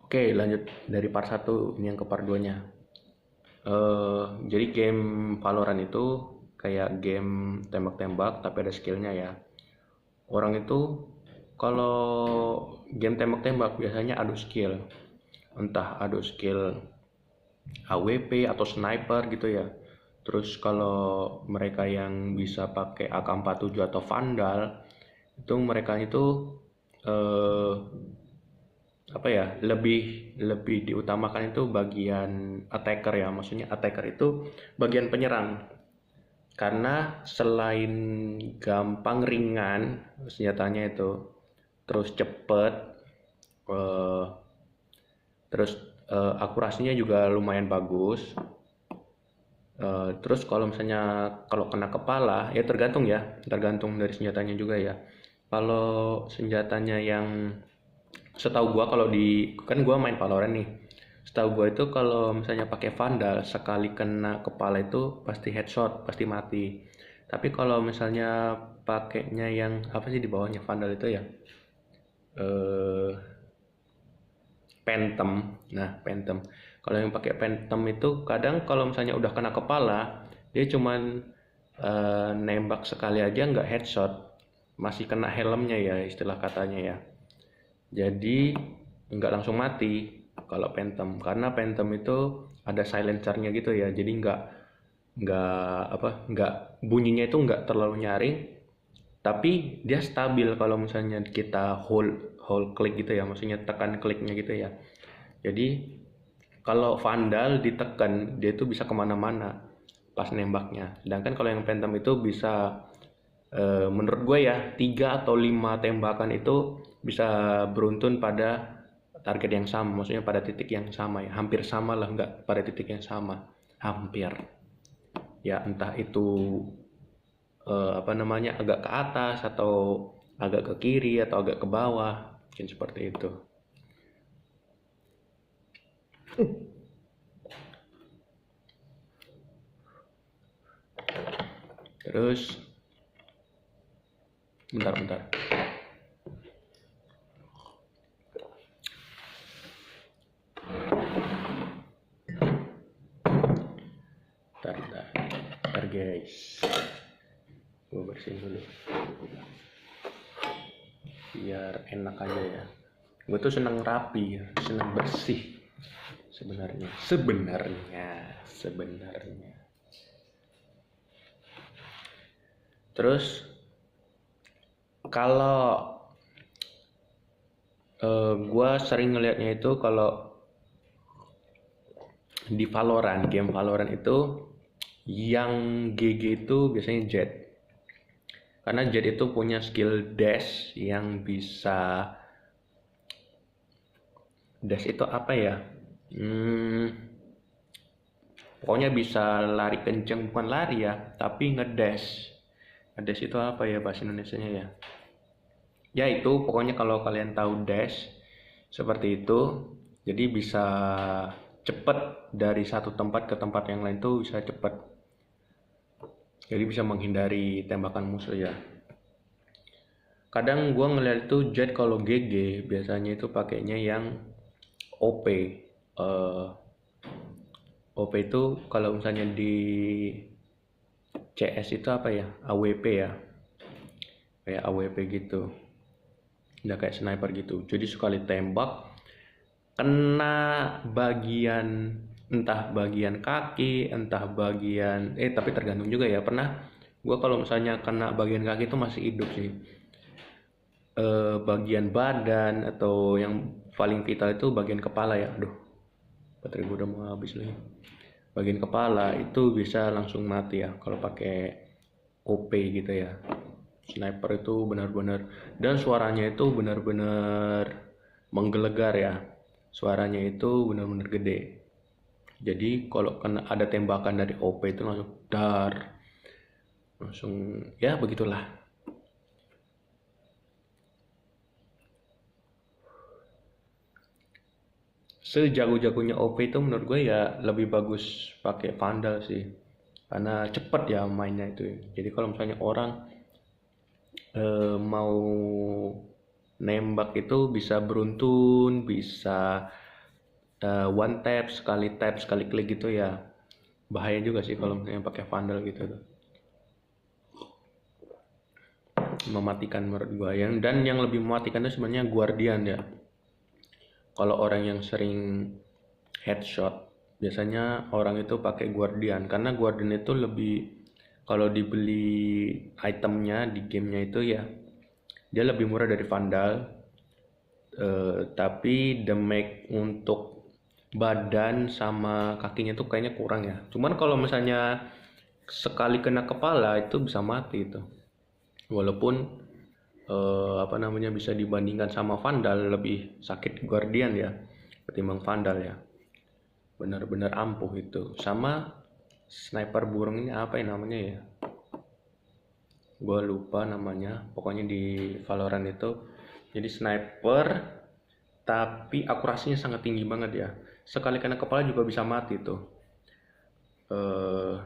Oke, lanjut dari part 1 ini yang ke part 2-nya. Jadi game Valorant itu kayak game tembak-tembak tapi ada skillnya ya. Orang itu kalau game tembak-tembak biasanya adu skill. Entah adu skill AWP atau sniper gitu ya. Terus kalau mereka yang bisa pakai AK-47 atau Vandal, itu mereka itu eh, apa ya, lebih diutamakan itu bagian attacker ya. Maksudnya attacker itu bagian penyerang, karena selain gampang ringan senjatanya itu, terus cepet, eh, terus akurasinya juga lumayan bagus. Terus kalau misalnya kalau kena kepala ya tergantung dari senjatanya juga ya. Kalau senjatanya yang setahu gua, kalau di kan gua main Valorant nih, setahu gua itu kalau misalnya pakai Vandal sekali kena kepala itu pasti headshot, pasti mati. Tapi kalau misalnya pakainya yang apa sih di bawahnya Vandal itu ya, eh Phantom. Nah, Phantom, kalau yang pakai Phantom itu kadang kalau misalnya udah kena kepala dia cuman nembak sekali aja nggak headshot, masih kena helmnya ya istilah katanya ya. Jadi nggak langsung mati kalau Phantom, karena Phantom itu ada silencernya gitu ya. Jadi nggak bunyinya itu nggak terlalu nyaring, tapi dia stabil kalau misalnya kita hold klik gitu ya, maksudnya tekan kliknya gitu ya. Jadi kalau Vandal ditekan dia itu bisa kemana-mana pas nembaknya. Sedangkan kalau yang Phantom itu bisa, menurut gue ya, 3 atau 5 tembakan itu bisa beruntun pada target yang sama, maksudnya pada titik yang sama ya, hampir sama lah, nggak pada titik yang sama, hampir ya, entah itu apa namanya, agak ke atas atau agak ke kiri atau agak ke bawah, mungkin seperti itu. Terus bentar bentar guys, gue bersihin dulu biar enak aja ya. Gue tuh seneng rapi, seneng bersih sebenarnya. Terus kalau gue sering ngelihatnya itu kalau di game Valorant itu yang GG itu biasanya Jet, karena Jet itu punya skill dash yang bisa, dash itu apa ya, pokoknya bisa lari kenceng, bukan lari ya tapi ngedash. Ngedash itu apa ya bahasa Indonesianya ya, ya itu pokoknya kalau kalian tahu dash seperti itu, jadi bisa cepet dari satu tempat ke tempat yang lain tuh bisa cepet, jadi bisa menghindari tembakan musuh ya. Kadang gua ngeliat itu Jet kalau GG biasanya itu pakainya yang OP. OP itu kalau misalnya di CS itu apa ya, AWP ya, kayak AWP gitu, udah kayak sniper gitu. Jadi sekali tembak kena bagian, entah bagian kaki, entah bagian tapi tergantung juga ya. Pernah gue kalau misalnya kena bagian kaki itu masih hidup sih. Bagian badan atau yang paling vital itu bagian kepala ya. Aduh, baterai gue udah mau habis lagi. Bagian kepala itu bisa langsung mati ya kalau pakai OP gitu ya. Sniper itu benar-benar, dan suaranya itu benar-benar menggelegar ya. Suaranya itu benar-benar gede. Jadi kalau kena ada tembakan dari OP itu langsung dar. Langsung ya begitulah. Sejago-jagonya OP itu menurut gue ya lebih bagus pakai Vandal sih. Karena cepet ya mainnya itu. Jadi kalau misalnya orang mau nembak itu bisa beruntun, bisa one tap, sekali klik gitu ya. Bahaya juga sih kalau misalnya pakai Vandal gitu tuh. Mematikan menurut gua. Dan yang lebih mematikan itu sebenarnya Guardian ya. Kalau orang yang sering headshot, biasanya orang itu pakai Guardian karena Guardian itu lebih, kalau dibeli itemnya di gamenya itu ya dia lebih murah dari Vandal. Tapi damage untuk badan sama kakinya tuh kayaknya kurang ya. Cuman kalau misalnya sekali kena kepala itu bisa mati itu. Walaupun bisa dibandingkan sama Vandal, lebih sakit Guardian ya ketimbang Vandal ya. Benar-benar ampuh itu. Sama sniper burung ini apa ya namanya ya? Gue lupa namanya. Pokoknya di Valorant itu jadi sniper tapi akurasinya sangat tinggi banget ya. Sekali kena kepala juga bisa mati tuh. Eh,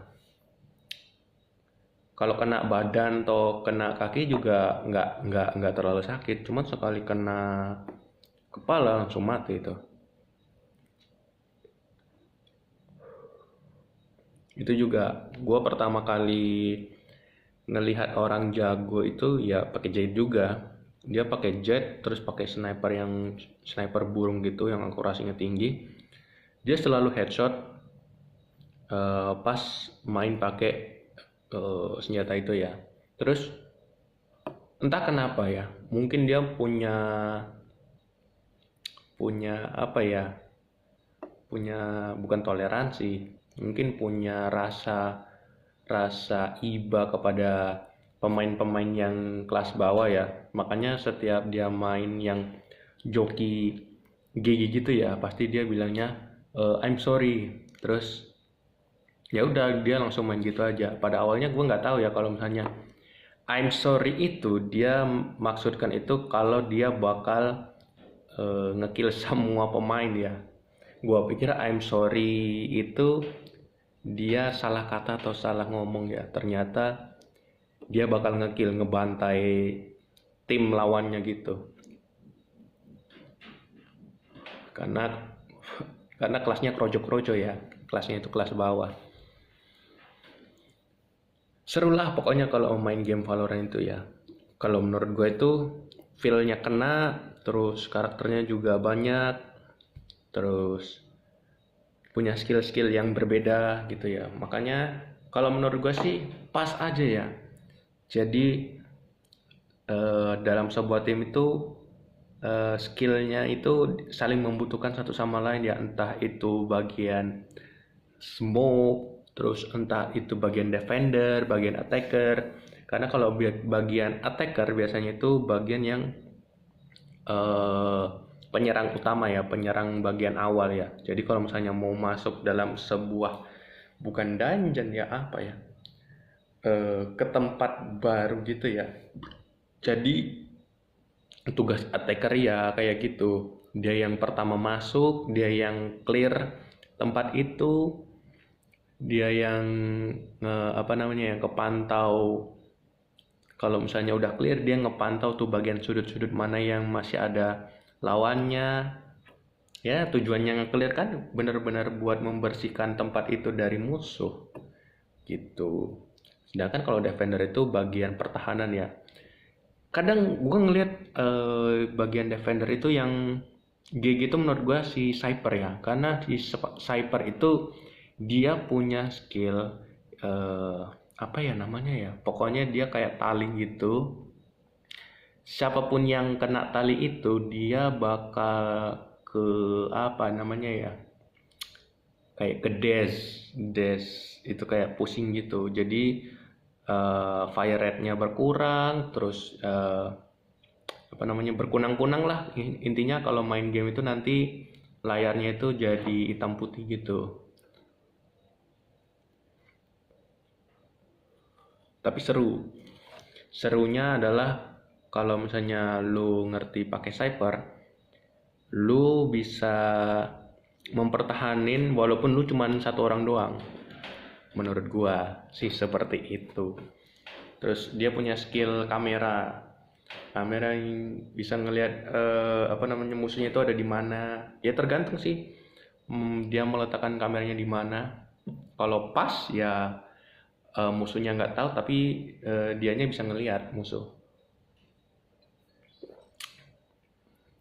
Kalau kena badan atau kena kaki juga nggak terlalu sakit. Cuman sekali kena kepala langsung mati itu. Itu juga gue pertama kali ngelihat orang jago itu ya pakai jet juga. Dia pakai jet terus pakai sniper burung gitu yang akurasinya tinggi. Dia selalu headshot pas main pakai senjata itu ya. Terus entah kenapa ya, mungkin dia punya punya apa ya, punya bukan toleransi, mungkin punya rasa rasa iba kepada pemain-pemain yang kelas bawah ya. Makanya setiap dia main yang joki GG gitu ya, pasti dia bilangnya I'm sorry. Terus ya udah dia langsung main gitu aja. Pada awalnya gue nggak tahu ya kalau misalnya I'm sorry itu dia maksudkan itu kalau dia bakal ngekill semua pemain ya. Gua pikir I'm sorry itu dia salah kata atau salah ngomong ya. Ternyata dia bakal ngekill, ngebantai tim lawannya gitu. Karena kelasnya kroco-kroco ya. Kelasnya itu kelas bawah. Seru lah pokoknya kalau main game Valorant itu ya. Kalau menurut gue itu feel-nya kena, terus karakternya juga banyak, terus punya skill-skill yang berbeda gitu ya. Makanya kalau menurut gue sih pas aja ya. Jadi dalam sebuah tim itu skillnya itu saling membutuhkan satu sama lain ya. Entah itu bagian smoke, terus entah itu bagian defender, bagian attacker. Karena kalau bagian attacker biasanya itu bagian yang penyerang utama ya, penyerang bagian awal ya. Jadi kalau misalnya mau masuk dalam sebuah, bukan dungeon ya, apa ya, ke tempat baru gitu ya. Jadi tugas attacker ya kayak gitu. Dia yang pertama masuk, dia yang clear tempat itu, dia yang yang kepantau. Kalau misalnya udah clear, dia ngepantau tuh bagian sudut-sudut mana yang masih ada lawannya. Ya tujuannya nge-clear kan benar-benar buat membersihkan tempat itu dari musuh gitu. Sedangkan kalau defender itu bagian pertahanan ya. Kadang gue ngeliat bagian defender itu yang GG itu menurut gue si Cyper ya. Karena si Cyper itu dia punya skill apa ya namanya ya. Pokoknya dia kayak tali gitu. Siapapun yang kena tali itu dia bakal ke apa namanya ya, kayak ke dash itu kayak pusing gitu. Jadi fire rate-nya berkurang, terus berkunang-kunang lah. Intinya kalau main game itu nanti layarnya itu jadi hitam putih gitu. Tapi serunya adalah kalau misalnya lu ngerti pakai Cypher, lu bisa mempertahanin walaupun lu cuma satu orang doang. Menurut gua sih seperti itu. Terus dia punya skill kamera yang bisa ngelihat musuhnya itu ada di mana. Ya tergantung sih, dia meletakkan kameranya di mana. Kalau pas ya musuhnya nggak tahu, tapi dianya bisa ngelihat musuh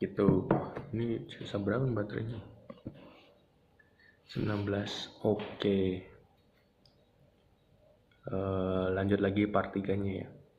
gitu. Ini sisa berapa baterainya? 19. Oke. Lanjut lagi part 3-nya ya.